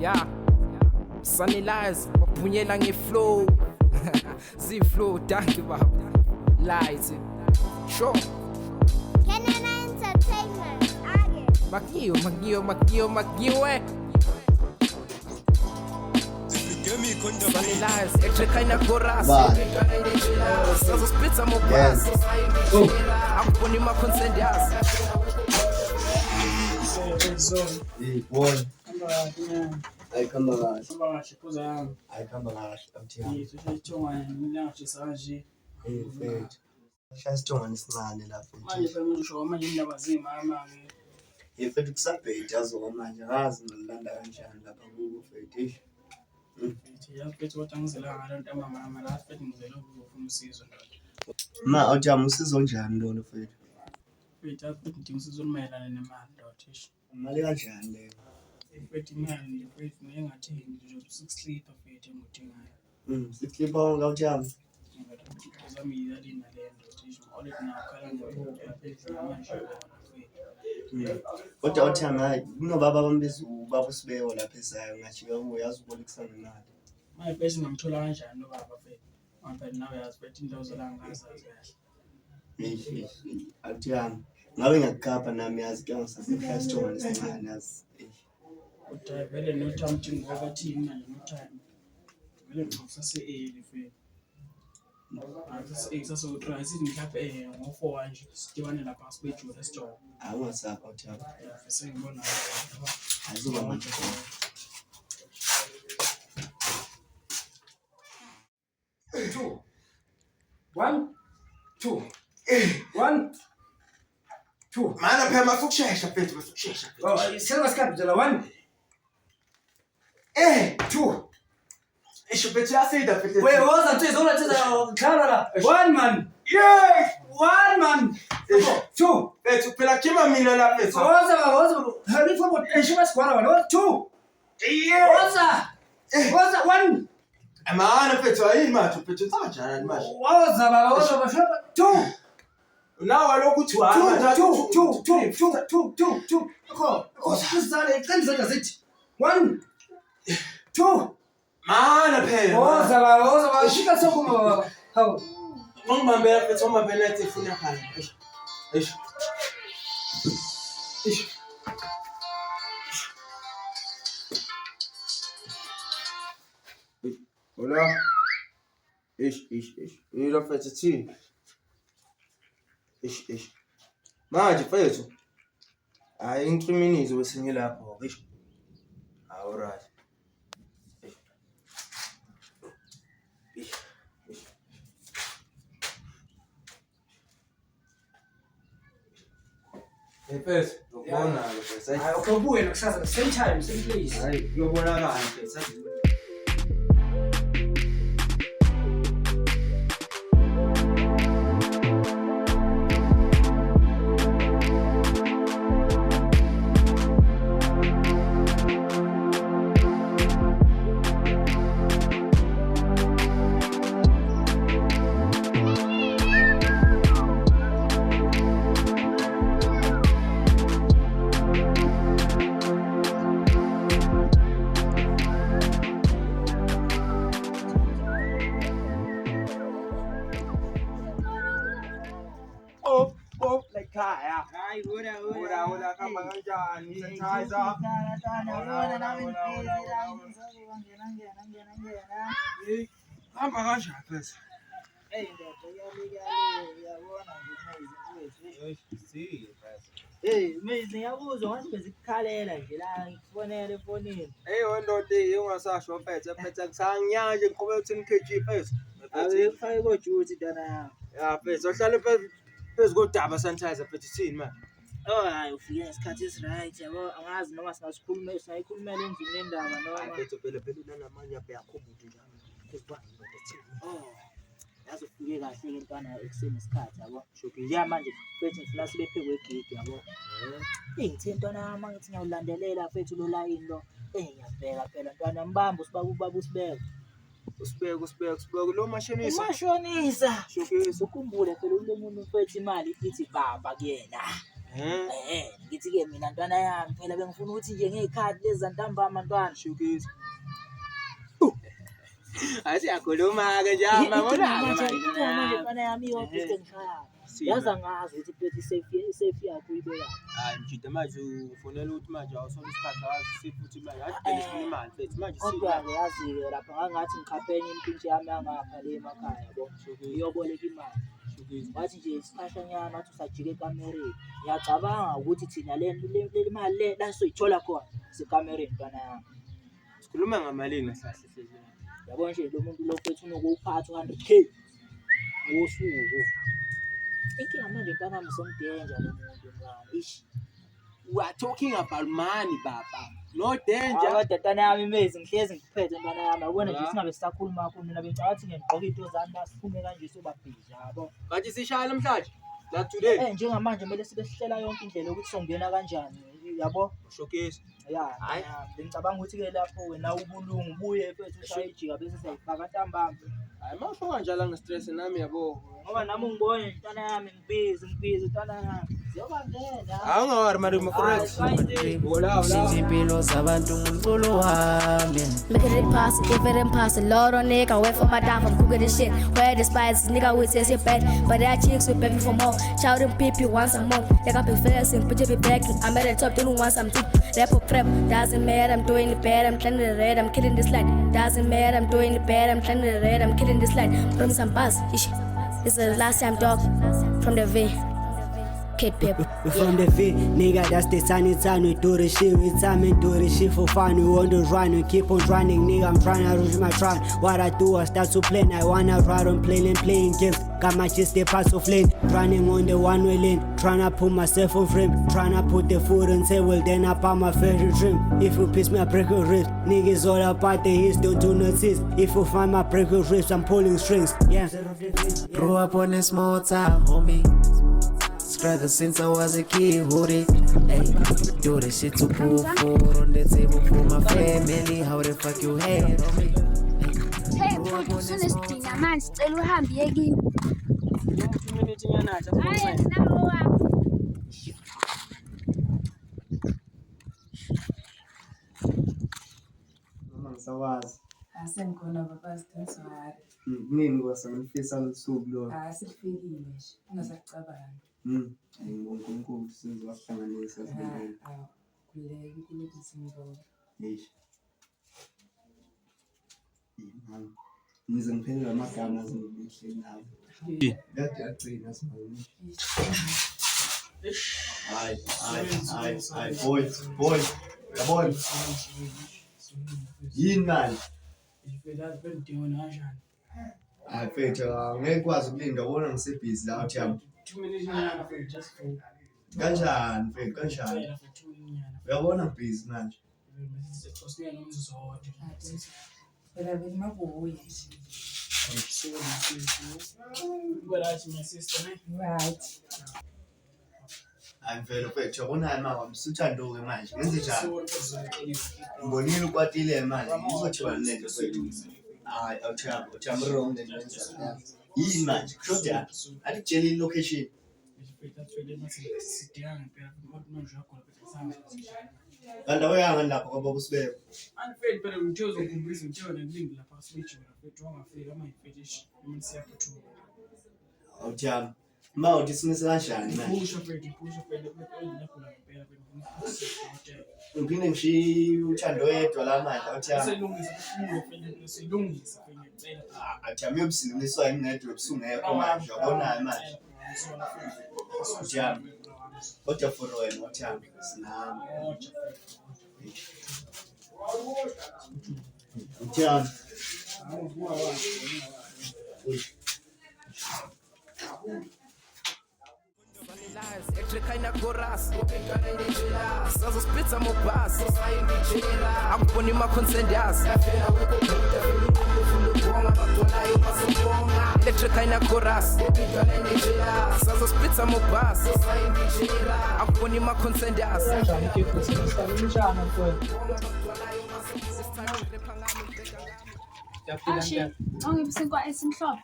Yeah, Sunnylize, maphunyela nge-flow. Z-flow, danke baba. Light. Sure. Kenana Entertainment. Age. Magiwe. Sunnylize, etrekaina chorus. Sazospitza mobras. Akubona ima-consent yazi. Hey, boy. Ayikamba kahle. Ayikamba Ayikamba kahle. Awuthiyami. Sishayithonga nginyanga shisanje. Hey, mfethu. Shayisithonga nesincane la Manje mfethu. phela ngisho manje indaba zimama ke. Hey, mfethu kusabhedi yazo manje akazi ngilanda kanjani lapha kubo mfethu. Ithi yaphethe kodwa ngizela ngabantu amama la futhi ngizela ukufuna usizo ndoda. Ma awuthiyami usizo njani lona mfethu? Futhi yaphethe ngidinga usizo olumayelana nemali ndoda ish. Imali kanjani le? Futhi imali nje futhi ngingathengi nje 6 liter futhi engidingayo. 60 pound awuthiyami. Ngizami yalina le ndoda ish. Already nakhala nje yaphethe manje wona. Kodwa awuthiyami hayi kunobaba abambiza ubaba uSibeko lapha esayo ngajika kuye yazi ubolekisana imali. Manje bese ngamthola kanjani lo baba futhi? Manje nawe yazi futhi indawo zala ngazazi kahle. Awuthiyami ngabe ngiyakukapha nami yazi ke ngisasefika isithonga nesincane yazi. Kodwa vele no time thing ngoba thini manje no time. Vele ngisase-early futhi. Sase utry sithi mhlawumbe ngo-4 nje sidibane lapha sibejule sijova. Awungasapha awuthiyami. Sengibona Ayizoba manje khona. 2 1 2 1 2. Mana phela masukushesha mfethu masukushesha. Oh, iselwa sikhathi la 1 2. Isho mfethu yasida mfethu. Wait, woza ntizona khala la. 1 man. Yeah! 1 man. 2. Mfethu phela kima mina la mfethu. Woza. Hurry forward. Eshima squara wala. 2. Yeah! Woza 1. Amana mfethu ayini manje mfethu kanjani manje? Woza baba, woza 2. Nawa lokuthi wa 2. Kusizale iqiniso zithi 1 2. mana phela. Woza shika sokuma baba. Hawu. Ngibambela mfethu ngibambela ethi ifuna khaya. Eish. Hola. Eish. Yilo mfethu thini? Eish. Manje mfethu. Hayi ngiciminizo bese lapho. Eish. Alright. Mfethu, ngibona ke mfethu. Hayi ukubuye nokusasa same time, same place. Hayi kuyobonakala mfethu. Oh, like kaya. Hayi ura Ura kama kanjani sanitizer. Hamba kanjani mfethu? Hey ndoda yabona nje hey manje ngiyakuzwa ngathi bezikukhalela nje la ngifonela efonini. Hey wendoda ungasasho mfethu kusanginyaka nje ngiqhubeka ukuthini kg mfethu. Ave kufake ko duty dana yami. Ya mfethu ohlala phezu kodaba sanitizer mfethu thini manje? Oh hayi ufike ngesikhathi esiright yabo angazi noma singayikhulumela endlini lendaba noma. Mfethu phela nanamanye uyakhumbula njalo. Kuzibani ndoda thini? Oh yazi ufike kahle intwana ekuseni isikhathi yabo. Nje manje mfethu ngifuna sibe phekwe egidi yabo. Ngithe intwana yami ngithi ngiyawulandelela mfethu lo line lo. Ngiyabheka phela ntwana mbamba ubaba usibeka. Usibeke lo mashonisa. Umashonisa. Ukhumbule phela lo muntu mfethu imali ithi baba kuyena. Ngithi-ke mina ntwana yami phela bengifuna ukuthi nje ngey'khathi lezi zantambama ntwana. Showcase. Asiyakhuluma-ke nje amabona manje ntwana yami iyodwa ngishaya. Yaza ngazi ukuthi plate isafe yakho uyibeka. hayi mjida manje ufonela ukuthi manje awusona isikhathi awazi futhi manje adele imali mfethu manje Kodwa-ke yazi-ke lapha ngangathi ngikhaphe enye impintshi yami yangapha le emakhaya yabo. Iyoboleka imali. Wathi nje isikhashanyana wathi usajika ekamereni. Ngiyacabanga ukuthi thina le mali le la soyithola khona sekamereni ntwana yami. sikhuluma ngamalini kahle hle. Yabo nje lo muntu lo fethu unokuphatha 100k ngosuku. Inkinga manje ntwana yami somdenja lo muntu ngani. Ish. We are talking about money baba. No danger. Kodwa ntwana yami imezi ngihlezi ngiphethe ntwana yami. Yabona nje singabe sisakhuluma kakhulu mina bengicabanga ukuthi ngiyagqoka into zami basiphume kanje soba busy yabo. Bathi sishaya namhlanje. La today. Njengamanje kumele sibe sihlela yonke indlela ukuthi songena kanjani yabo. Showcase. Hayi bengicabanga ukuthi-ke lapho wena ubulungu buye fethu ushaye ijika bese siyayifaka ntambama. Hayi mawusho kanjalo ngestress nami yabo. Ngoba nami ungibone ntwana yami ngibhizi ntwana yami. Ziyobangena. Awungawari mari correct. Wala. Impilo zabantu ngumculo wami. Making it possible, give it impossible. Lord on nigga, wait for my time, I'm cool with this shit. Where the spices, nigga, we say bad. But that chicks with baby for more. Shouting people want some more. They got big flexing, put you back. I'm at the top, they don't want some too. Rap or prep, doesn't matter, I'm doing it bad. I'm trying to red, I'm killing this light. Doesn't matter, I'm doing it bad. I'm trying to red, I'm killing this light. Bring some buzz, ish. This is the last time, dog. From the V. Kid Pip. From the V, nigga, that's the sunny time. We do the shit with time and do the shit for fun. We want to run, we keep on running, nigga. I'm trying to reach my tron. What I do, I start to play. I wanna ride on playing games. Got my chest, they pass off lane. Running on the one-way lane. Tryna put myself on frame. Tryna put the food on table, then I buy my favorite dream. If you piss me, I break your ribs. Niggas all about the hits, don't do notice. If you find my break your ribs, I'm pulling strings. Yeah. Grew up on a small town, homie. Struggle since I was a kid, hoodie. Hey, do the shit to pull food on the table for my family. How the fuck you hate, homie? Hey, usunesidina manje sicela uhambe uye kimi. Minute nyana acha. Hayi nawo wami. Noma ngisawazi. Asengikhona baba Sithenswari. Nini kwasanifisa lusuku lo? Selifikile nje. Ungasacabangi. Ngonkulunkulu sizwahlanganisa sibone. Kuleke kulezi simbo. Yish. Ngize ngiphendula amagama azingihle nawo. Kade yagcina sibone. Hayi boy. Yabona. Yini manje? Ivela bendingo kanjani? Hayi mfethu ngeke kwazi ukulinda ubona ngisebhizi la uthi yami. 2 minutes nyana for just for. Kanjani mfethu kanjani? For 2 minutes nyana. Uyabona busy manje. Bese sosiyana nomzuzu wodwa. Phela bekumabuye. Ubalathi my sister ne. Right. Hayi mfethu yabona mama msuthandoke manje. Ngenze njani? Ngibonile ukwatile manje. Ngizothi balele mfethu. Hayi awuthamba wrong ndenza. Yini manje? Shoda. Athi tshela location. Kanti awuyanga lapho kwaba kusibeka. Anifeli phela ngithozo ngumbizo ngithozo ngilingi lapha switch mfethu wangafika ama finish mina siyaphuthuma. Awuthamba. Mawuthi sinise kanjani manje? Pusha phela lapho la phela phela. Ngiphinde ngishiye uthando wedwa la manje awuthamba. Selungisa kufuwe phela selungisa phela. Athamba yobusiliswa ingedwa ebusungekho manje yabona manje. Awuthamba. Kodwa for wena awuthamba sinami. Awuthamba. Etrekaina chorus sazospitsa mobus akubona ima-consent yazi etrekaina chorus sazospitsa mobus akubona ima-consent yazi Ashi, ongibisinkwa esimhlophe.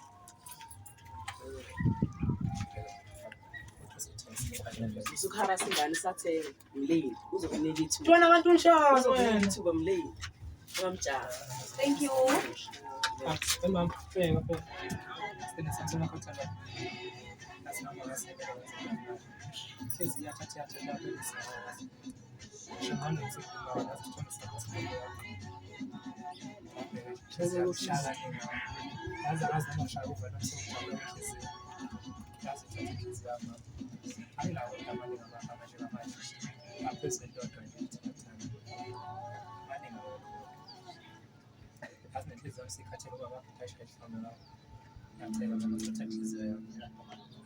Usukhara singane sathenga umleni uzokunika ithuba. Twana abantu unshazo Uzokunika wena. ithuba umleni. Wamjala. Thank you. Emam pheka phela. Sena sithina khothala. Nasinama sebe. Hlezi yathatha yathatha lapha. Shangana ngisikuba nasithona sakho. Hlezi ukushala mina. Yaza amashaya uvela somthamo hlezi. Yazi thatha hlezi yami. Ayinawo amanye amanje. Aphezulu dodwa ngithi ngathanda. Manje azinenhliziyo esikhathele ukuba baphashe ehlombe lawo. Ngiyacela ukuthi uthathe inhliziyo yami.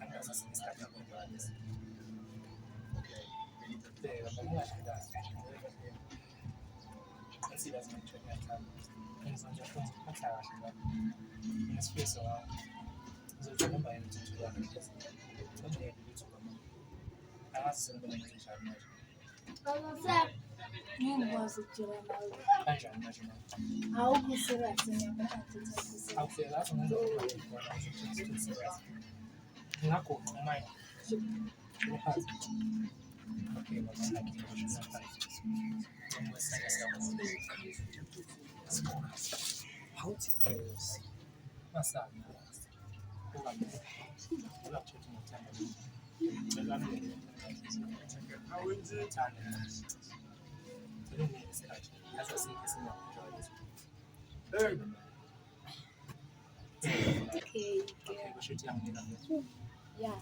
Angasasinga isikhathi yakho lesi. Bheka bangahlalazi. Consider some time. Ngizonje futhi phatha kahle la. Nesifiso la. Ngizothola yini ukuthi yakho lesi. Ngizonje ukuthi mama. Angasenza njani manje. Ngikwazi ukujela nawe. Kanjani manje? Awukho serious ngiyabona Awufela lapho ngenza serious. Ngakho manje. Okay, mama ngiyakuzwa phansi. How to use massage. Okay, yeah.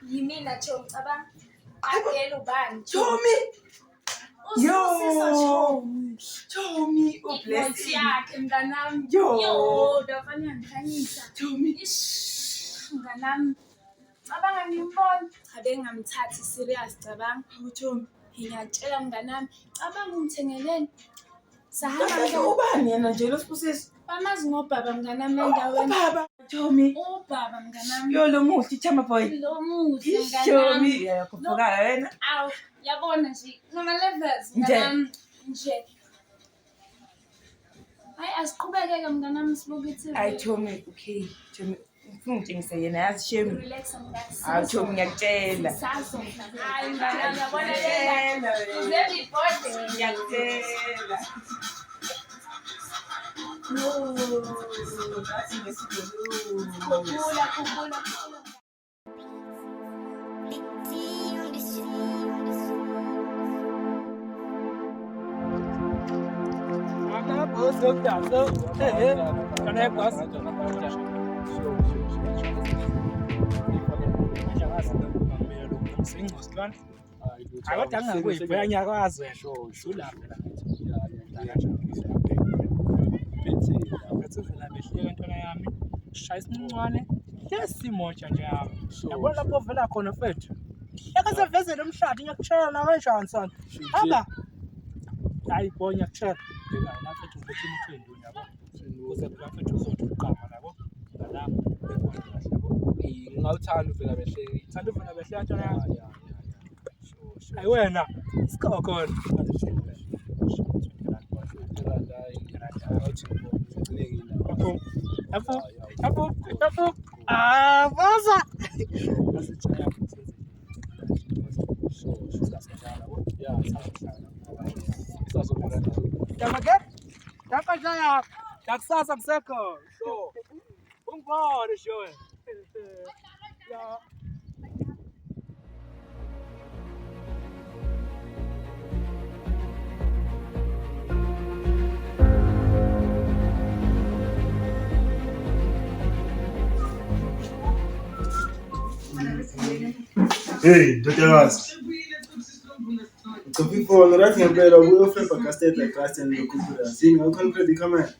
Yimina Chomi cabanga qagela ubani Chomi yo Chomi ublessing yakhe mnganami yo ndafana ngikhanyisa Chomi mnganami cabanga ngimbona chabe ngamthathi serious cabanga Chomi ngiyatshela mnganami cabanga ungithengeleni Sahamba sahamba ubani yena nje losibusisi bamazi ngobaba mnganami endaweni ubaba Chomi ubaba mnganami yo lo muhle chama boy lo muhle Chomi mnganami yakuvuka wena aw yabona nje noma levels Nje. mnganami nje hayi asiqhubeke mnganami sibuke iTV Ay Chomi okay Chomi ufuna ngitshengise yena yazi shame relax mnganami Hayi Chomi ngiyakutshela hayi mnganami yabona lena uzebi bode ngiyakutshela no that's khumbula Akudanga kuyibheka nyakwazi wena. Sulapha la. Bethuvela behleka ntwana yami. Shaya isincane. Lesimotsha nje yami. Yabona lapho ovela khona mfethu. Yakasevezela umshado ngiyakutshela na kanjani sana. Hamba. Hayi boy ngiyakutshela. Bheka la mfethu ngibethe umthendo yabo. Ukuze phela mfethu uzothi uqama nabo. Ngalapho bekhona kahle yabo. Ngingawuthanda uvela behleka. Thanda uvela behleka ntwana yami. Hayi wena. Sikho khona. Apho. Ah, boza. Yakajaya. Yakusasa kusekho. Sho. Ungibone sho. Ya. Hey, ndodakazi. Ucofa ifoni rathi ngempela uyofemba kasteta kasteni lokuphula. Sini awukhoniphethe ikamera.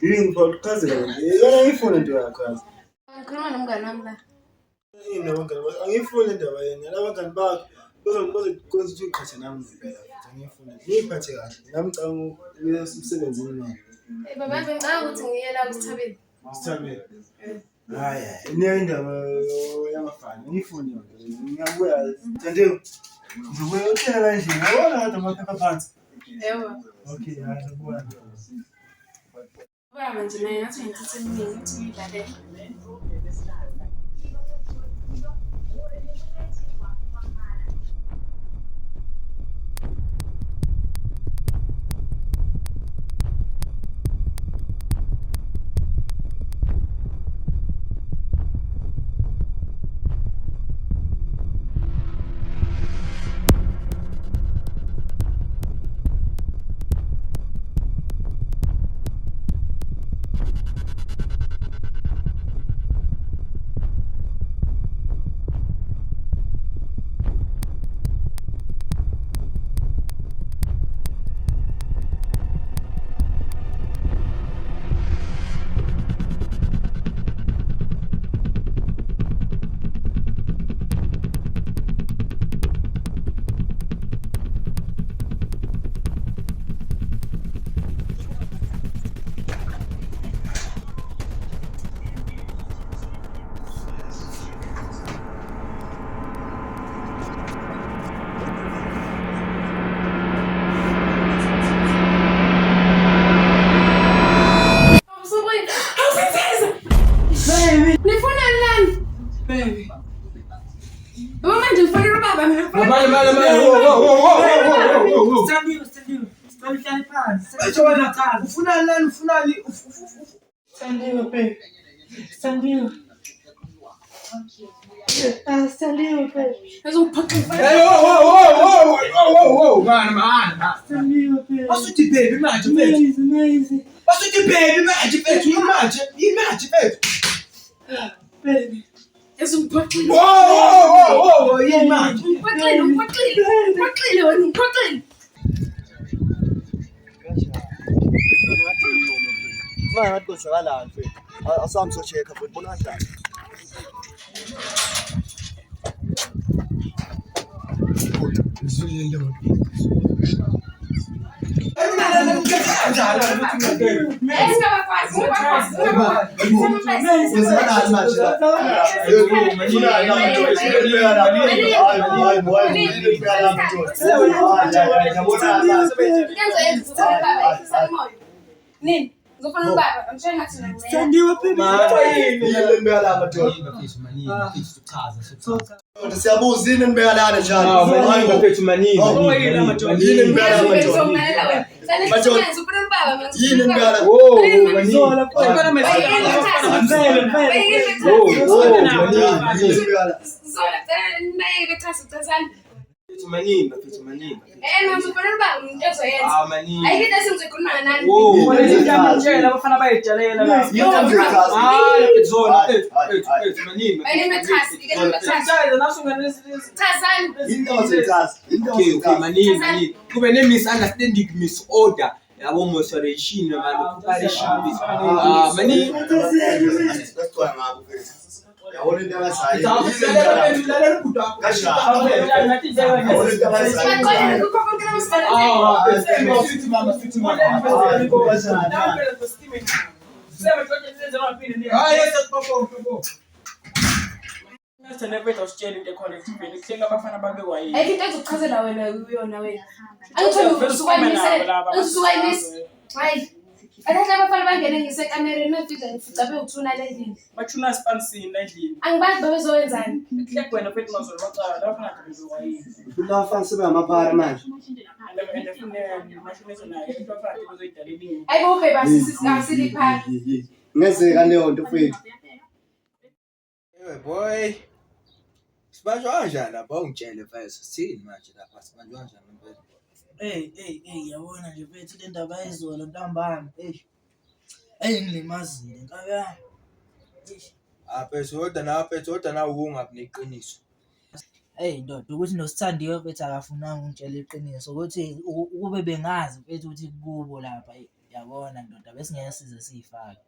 Yini podcast yona ifoni nto yakho yazi. ngikhuluma nomngane wami la Yini wangani? Angifuni indaba yena. Labangani bakho bazokwenza ukuthi uqhathe nami ngempela. ngiyifuna. Ngiphathe kahle. Ngamcanga umsebenzini naye. Baba ngicela ukuthi ngiye la kusithabeni. Sithabeni. Hayi, niye indaba yamafana. Ngifuni yona. Ngiyabuya. Thandiwe. Ngizobuya uthela kanje. Ngiyabona ngathi amaphepha phansi. Yebo. Okay, hayi ngiyabona. Baba nje naye ngathi ngithathe iminingi ukuthi ngidlale. Basuthi baby manje mfethu. Basuthi baby manje mfethu imanje mfethu. Baby. Esumphoxile. Wo yimanje. Umphoxile wena umphoxile. Manje ngathi kwenzakalani mfethu? Asahambe so-check-a mfethu bona kanjani. Nini? Ngizofuna ubaba, angishaya ngathi ngincela. Thandiwe Siyabuza yini nibeka lana njalo? mfethu manini. Yini nibeka lana manje? Ngizomlalela wena. Ngizofuna ubaba mina. Yini nibeka lana? Zola kube ne-misunderstanding misorder yabo moseration noma preparation mani Yabona into abazayo. Athatha abafana bangene ngisekamereni mafika ngifica bewuthuna lendini. Bathuna spansini endlini. Angibazi babezowenzani. Kuhleke wena mfethu ngazolwaqala lapha ngathi bezowayini. Futhi abafana sebengamaphara manje. Ayibo ube basisiliphara. Ngezeka leyo nto mfethu. Hey boy. Sibanjwa kanjani lapha ungitshele mfethu sithini manje lapha sibanjwa kanjani mfethu? Yabona nje mfethu le ndaba ayizolo ntambama. Ngilimazile nkaba. Mfethu kodwa nawe ungabi neqiniso. Ndoda ukuthi noSithandiwe mfethu akafunanga ungitshela iqiniso ukuthi ukube bengazi mfethu ukuthi kubo lapha yabona ndoda bese ngeke size sifake.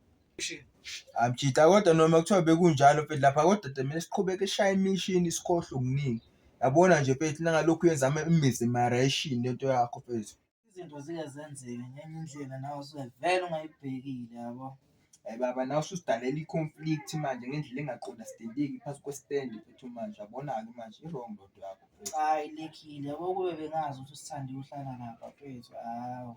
Amjita kodwa noma kuthiwa bekunjalo mfethu lapha kodwa mina siqhubeke eshaya imishini isikhohle okuningi. Yabona nje mfethu nangalokhu yenza imizimaration lento yakho mfethu. Izinto zike zenzeke ngenye indlela nawe usuke vele ungayibhekile yabo. Baba nawe ususidalela i-conflict manje ngendlela engaqondastendeki phansi kwe-stand mfethu manje yabona-ke manje i-wrong lento yakho mfethu. Hayi lekhile yabo kube bengazi ukuthi usithande uhlala lapha mfethu. Hawu.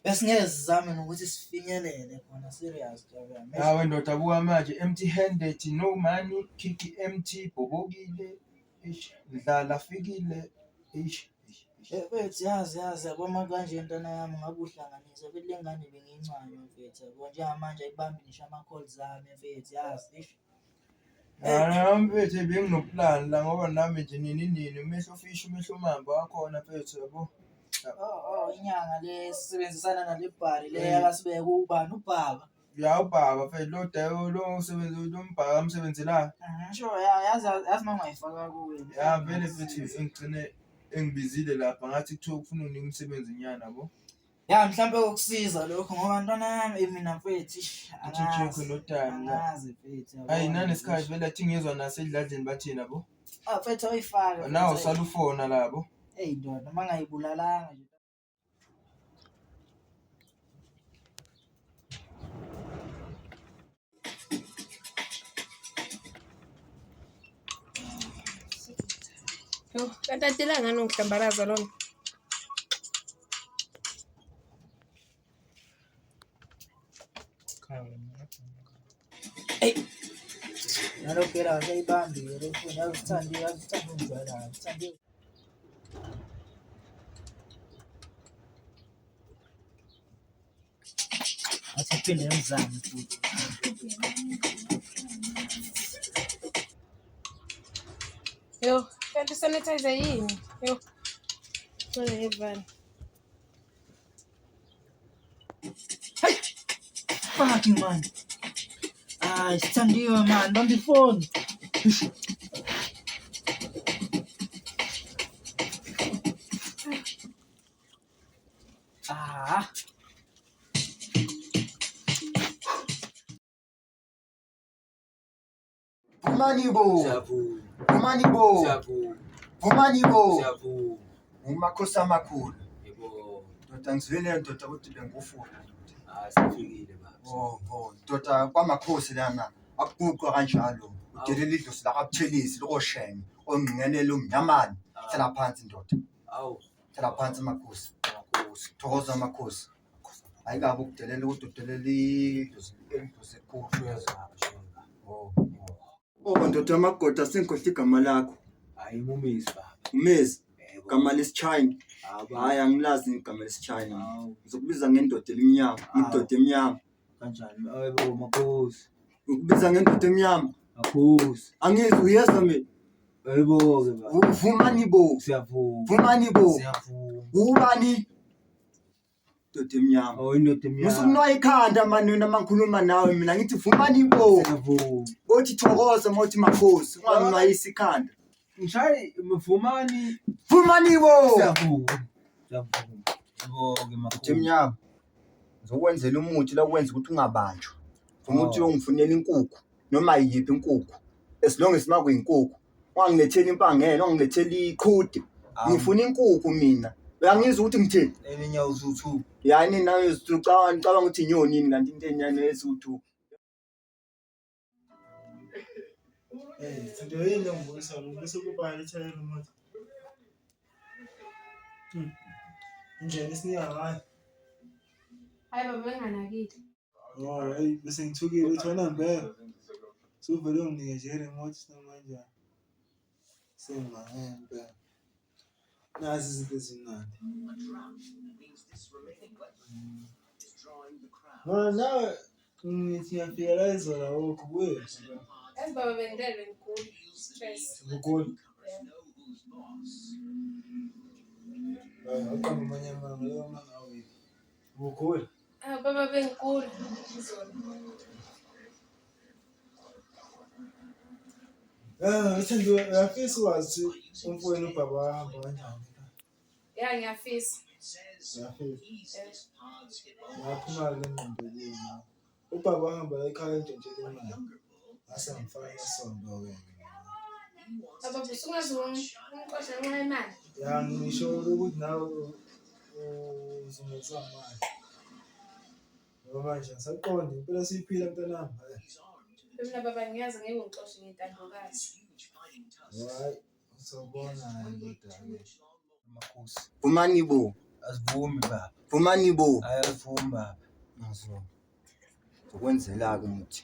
Besingeke sizame nokuthi sifinyelele khona serious Jabulani. Hawe ndoda buka manje empty handed no money kick empty bobokile ish dlala fikile ish. Mfethu yazi yabo manje ntana yami ngabe uhlanganisa futhi lengane bengincane mfethu yabo njengamanje ayibambi ngisho ama-calls zami mfethu yazi ish. Mfethu benginoplan la ngoba nami nje nini umehlo fish umehlo mamba wakhona mfethu yabo. Inyanga le sisebenzisana nale bhari le yakasibeka ubani ubaba. Ya ubaba mfethu lo usebenza lo mbhaka umsebenzela. Sure yazi mangayifaka kuwe. Ya vele mfethu engigcine engibizile lapha ngathi kuthiwa ufuna unika umsebenzi nyana yabo. Ya mhlambe ukusiza lokho ngoba ntwana yami mina mfethu Chicko no time. angazi mfethu. Hayi nani isikhathi vele athi ngizwa nasedladleni bathina bo. Mfethu ayifaka. Nawo salufona labo. Hey ndoda mangayibulalanga nje. Yo, kantatila ngani ngihlambalaza lona. Hey. Nalokho la sayibambile lokho yazithandi unjalo yazithandi. Athiphe emzamo futhi. Yo, kanti sanitizer yini? Yo. Kona yevana. Fucking man. Sithandiwe man, bamba ifoni. Vumanibo. Umakhosi amakhulu. Ndoda ngizwile ndoda ukuthi bengufuna. Sifikile baba. Ndoda kwamakhosi lana akuguqwa kanjalo. Udelela idlozi lakabuthelisi lokoshenge ongqingenela umnyamani. Hlala phansi ndoda. Hlala phansi makhosi. Thokoza makhosi. Ayikabe ukudelela ukuthi udelela idlozi elikhulu yazaba. Ndoda amagoda senkohla igama lakho. Hayi umumisi baba. Umezi. Igama lesichina. Hayi angilazi igama lesichina. Ngizokubiza ngendoda emnyama, indoda emnyama. Kanjani? Ayebo makhosi. Ukubiza ngendoda emnyama. Makhosi. Angizwe uyezwa mina. Ayebo ke baba. Vumanibo. Siyavuma. Vumanibo. Siyavuma. Ubani? Indoda emnyama. Indoda emnyama. Musukunwa ikhanda manje noma ngikhuluma nawe mina ngithi vumanibo. Siyavuma. Othi thokoza mothi makhosi, unganwayisa ikhanda. Ngishayi mvumani. Vumanibo. Siyavuma. Siyavuma. Yebo ke makhosi. Emnyama. Ngizokwenzela umuthi la ukwenza ukuthi ungabanjwa. Umuthi ongifunela inkukhu noma yiphi inkukhu. As long as makuyinkukhu. Ungangilethela impangela, ungangilethela iqhude. Ngifuna inkukhu mina. Uyangizwa ukuthi ngithini? Enyawo zuthu. Yani nawe ngicabanga ukuthi inyoni yini kanti into enyane ezuthu. Nto yini ngibonisa bese kuba lethela remote. Indlela esinika ngayo. Hayi baba benganakile. Hayi bese ngithukile uthona mbele. Suvele unginike nje remote sinamanje. Sengahembe. Nazi izinto ezimnandi. Nawe ngithi ngiyafika izolo lokho kuwe. Baba bendele ngikulu stress. Ngikulu. Aqamba amanyama ngaleyo mangawe. Ngikulu. Baba bengikulu izolo. Ngithanda uyafisa wazi umfowenu ubaba wahamba kanjani? Ya ngiyafisa. Ngiyafisa. Ngaphuma le ngqondo yini. Ubaba wahamba ekhaya entshentshela imali. Ngase ngifaka isonto ke. Baba usungazi umqosha ngenxa yemali. Ya ngisho ukuthi nawe uzungeza manje. Ngoba manje asaqonda impela siyiphila mntanami. Mina baba ngiyazi ngeke ngixoshe ngentandokazi. Hayi, uzobona ndoda-ke. Makhosi. Vumani bo. Asivumi baba. Vumani bo. Ayasivumi baba. Nazo. Zokwenzela-ke umuthi.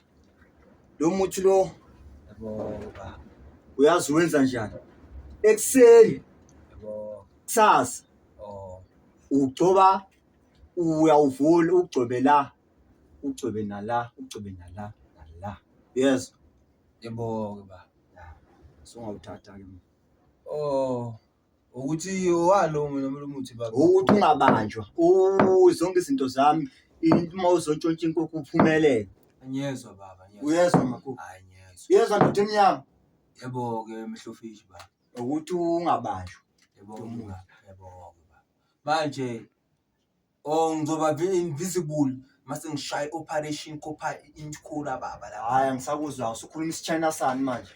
Lo muthi lo yabo baba. Uyazi wenza njani? Ekseni. Yabo. Kusasa. Ugcoba uyawuvula ugcobe la. Ugcobe nala, ugcobe nala, nala. Yes. Yebo baba. Songawuthatha ke. Ukuthi walo mina umuthi baba. Ukuthi ungabanjwa. Zonke izinto zami uma uzontshontsha inkukhu uphumelele. Angiyezwa baba, ngiyezwa. Uyezwa makukho? Hayi ngiyezwa. Uyezwa ndoda emnyama? Yebo ke mehlofishi baba. Ukuthi ungabanjwa. Yebo baba. Yebo baba. Manje ngizoba invisible mase ngishaya operation kopha inkhula baba la. Hayi angisakuzwa usukhuluma isiChina sani manje?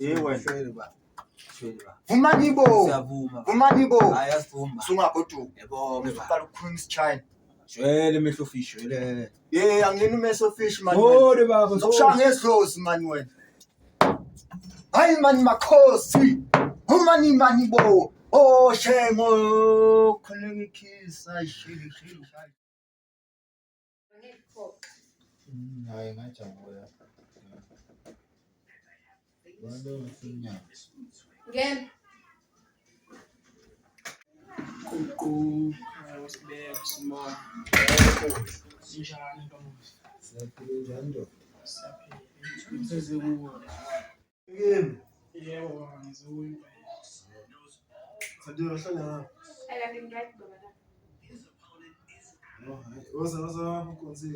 Wena. Shwele baba. Shwele baba. Vumani bo. Siyavuma. Vumani bo. Hayi asivuma. Sungagoduka. Yebo baba. Uqala ukukhuluma isiChina. Shwele mehlofishi shwele. Angiyena umesofish man. Ode baba. Zokushaya ngesidlozi man wena. Hayi man makhosi. Vumani bo. Shengo khuleka ikhisa shili. Hayi ngajabula. Walo mfinya. Ngena. Kuku usibeka simona. Sinjani ntombi? Siyaphila njani ntombi? Siyaphila. Ngizeze kuwe. Ngimi. Yebo ngizokuya. Sadira hlala ngapha. Ela ngiyagqoka la. Oza ukonzi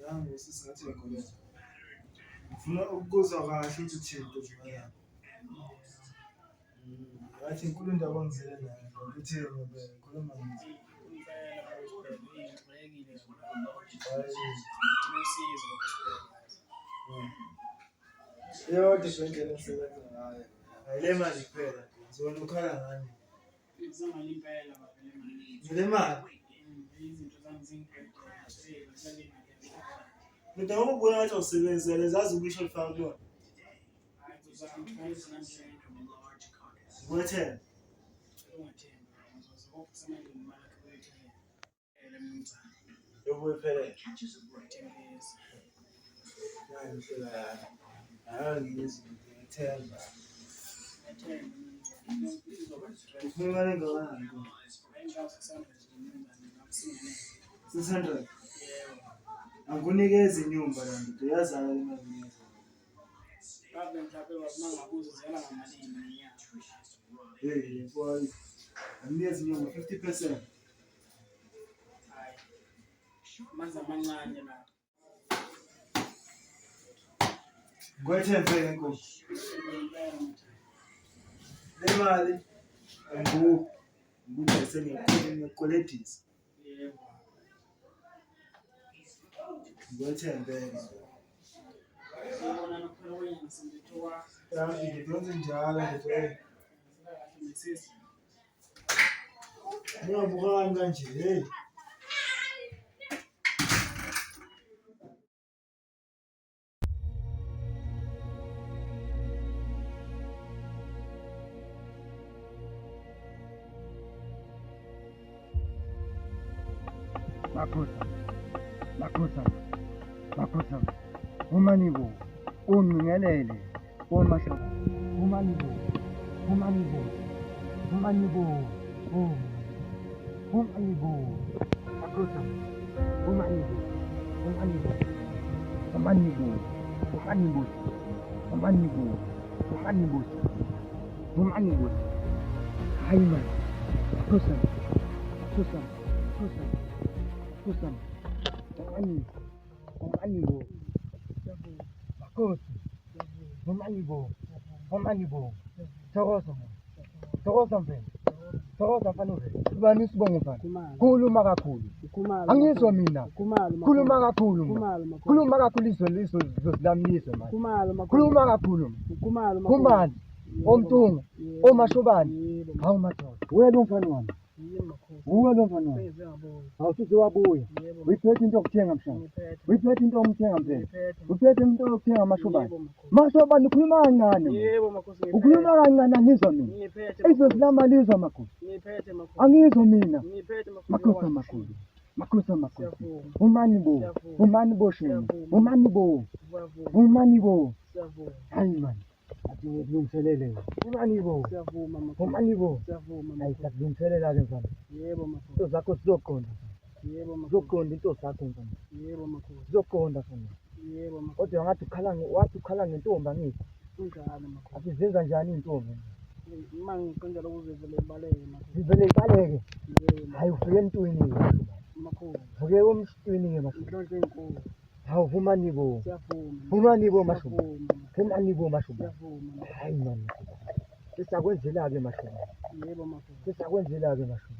yangu sisathi yakhona. Ngifuna ukuzwa kahle ukuthi thina zimaya. Athi inkulu indaba ngizele nayo ukuthi ngikhuluma ngithi impela awuzibhekile yodwa indlela esebenza ngayo. Ayile mali kuphela. Zona ukhala ngani? Izimali impela baba le mali. Ngile mali. Izinto zami zingibhekile. Mina ngokubuya ngathi awusebenzisa lezazi ubisho lifaka kuyona. Hayi uzami ngizama nje. Wethe. Yobu phela. Hayi mhlela. Hayi ngiyithemba. Ufuna ngani? 600. Akunikeza inyumba la nto yazala imali. Baba mhlawumbe wamangabuza ziyala ngamalini ngenyanga. Boy. Akunikeza inyumba 50%. Hayi. Manza amancane la. Ngwethe mfeke nkosi. Le mali ngubese ngekoledisi. Yebo. Ngwethe mfeke. Ubona nokuphela wena sindithowa. Ngidonze njalo nje. Sisi. Ngiyabukani kanje hey. Makhosa. Umanibo. Ungingelele. Omasha. Umanibo. Makhosa. Hayman. Makhosa. Umanibo. Thokoza mfana. Thokoza mfana uvela. Ubani isibongo mfana? Khuluma kakhulu. Angizwa mina. Khuluma kakhulu. Khuluma kakhulu izwe lizosilamlizwe manje. Khuluma kakhulu. Kumali. omtungu, omashobani. Hawu madoda, uwe lo mfana wami. Uwe lo mfana wami. Awusuze wabuya. Uyiphethe into yokuthenga mshana. Uyiphethe into yokuthenga mphela. Uyiphethe into yokuthenga amashobani. Mashobani ukhuluma kancane. Ukhuluma kancane angizwa mina. Izwe zilamalizwa makhosi. Angizwa mina. Makhosi amakhulu. Makhosi amakhulu. Umani bo sheni. Umani bo. Hayi man. Akulungiselele. Umani bo. Hayi sakulungiselela ke mfana. Into zakho sizoqonda. Zoqonda into zakho mfana. Zoqonda mfana. Kodwa ngathi ukhala ngentombi angithi. Asizenza njani intombi? Zivele ibaleke. Hayi ufike emntwini ke. Ufike umsitwini ke mashuba. Hawu vumani bo mashuba. Vumani bo mashuba. Hayi man. Sisakwenzela ke mashuba. Sisakwenzela ke mashuba.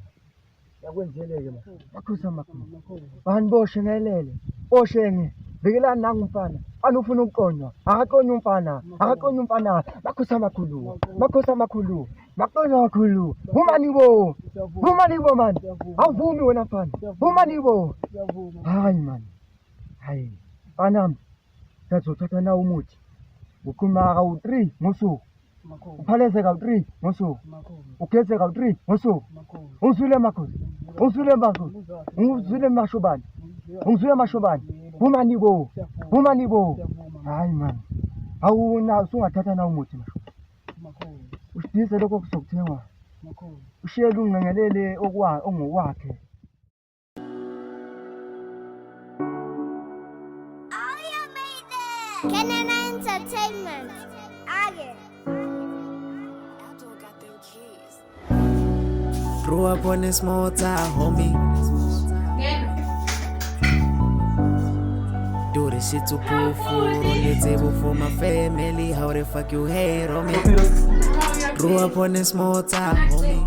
Yakwenzeleke mashuba. Makhosi amakhulu. Bani boshe ngelele. Boshenge. Bikela nangu mfana. Anufuna ukuqonywa. Akaqonywa umfana. Makhosi amakhulu. Vumani bo man. Awuvumi wena mfana. Vumani bo. Hayi man. Hayi. Anami. Sizothatha na umuthi. Ukhuluma ka-3 ngosuku. Uphaleze ka-3 ngosuku. Ugeze ka-3 ngosuku. Ungizwile makhosi. Ungizwile mashobani. Vumani bo. Hayi man. Awuna usungathatha na umuthi masho. Usidise lokho kuzokuthengwa. Ushiyele ungengelele ongowakhe. Canada Entertainment. Grew up on a small town, homie. Do this shit to pull food on the table for my family. How the fuck you hate on me? Grew up on a small town, homie.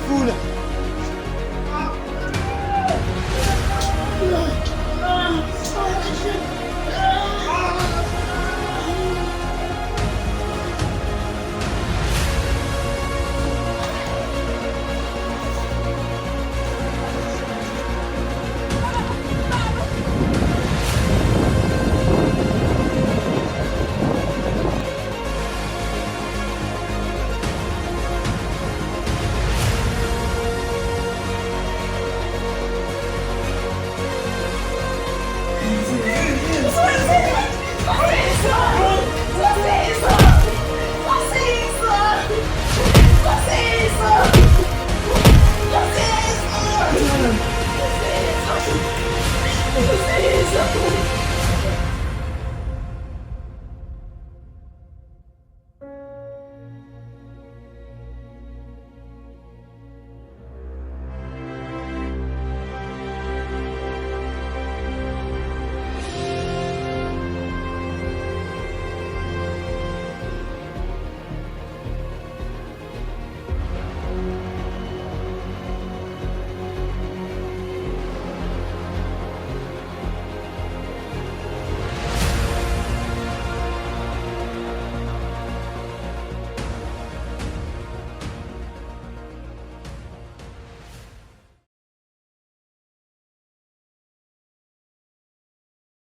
Fula.